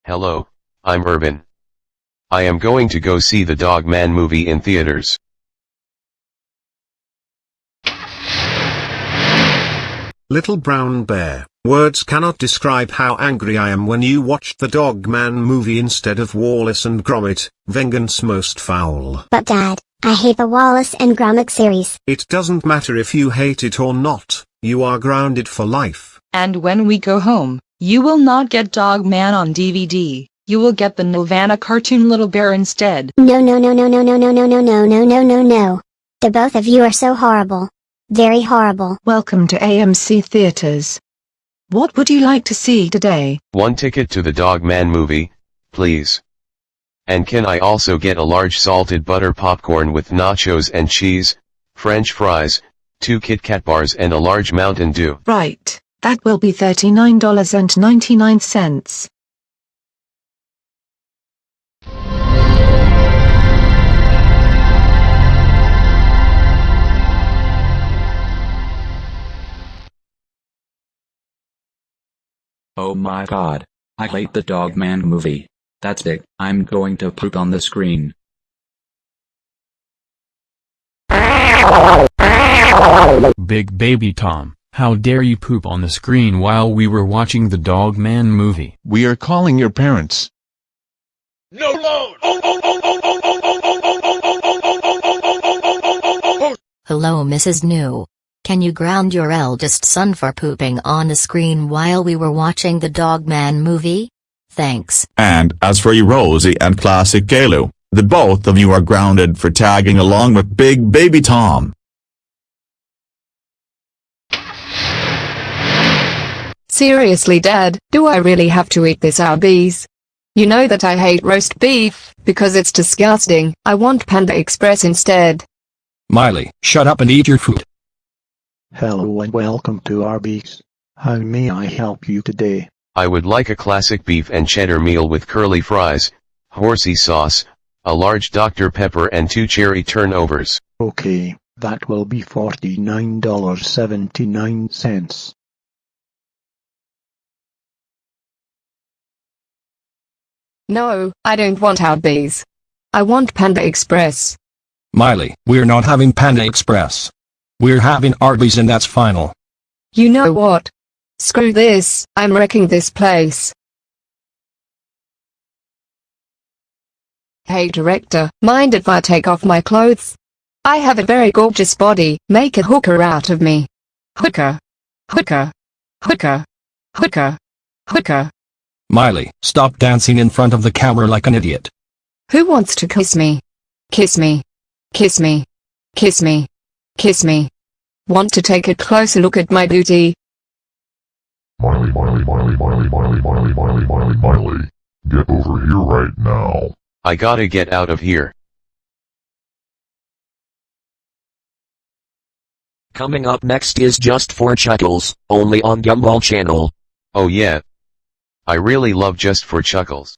Hello, I'm Irvin. I am going to go see the Dog Man movie in theaters. Little brown bear, words cannot describe how angry I am when you watched the Dog Man movie instead of Wallace and Gromit, Vengeance Most Foul. But Dad, I hate the Wallace and Gromit series. It doesn't matter if you hate it or not, you are grounded for life. And when we go home, you will not get Dog Man on DVD. You will get the Nirvana cartoon Little Bear instead. No. The both of you are so horrible. Very horrible. Welcome to AMC Theaters. What would you like to see today? One ticket to the Dog Man movie, please. And can I also get a large salted butter popcorn with nachos and cheese, French fries, 2 Kit Kat bars and a large Mountain Dew? Right, that will be $39.99. Oh my god. I hate the Dog Man movie. That's it, I'm going to poop on the screen. Big Baby Tom, how dare you poop on the screen while we were watching the Dog Man movie? We are calling your parents. No load! Hello Mrs. New. Can you ground your eldest son for pooping on the screen while we were watching the Dog Man movie? Thanks. And as for you Rosie and Classic Galu, the both of you are grounded for tagging along with Big Baby Tom. Seriously Dad, do I really have to eat this Arby's? You know that I hate roast beef, because it's disgusting. I want Panda Express instead. Miley, shut up and eat your food. Hello and welcome to Arby's. How may I help you today? I would like a classic beef and cheddar meal with curly fries, horsey sauce, a large Dr. Pepper and 2 cherry turnovers. Okay, that will be $49.79. No, I don't want Arby's. I want Panda Express. Miley, we're not having Panda Express. We're having Arby's and that's final. You know what? Screw this, I'm wrecking this place. Hey director, mind if I take off my clothes? I have a very gorgeous body, make a hooker out of me. Hooker. Hooker. Hooker. Hooker. Hooker. Miley, stop dancing in front of the camera like an idiot. Who wants to kiss me? Kiss me. Kiss me. Kiss me. Kiss me. Want to take a closer look at my booty? Miley. Get over here right now. I gotta get out of here. Coming up next is Just for Chuckles, only on Gumball Channel. Oh yeah. I really love Just for Chuckles.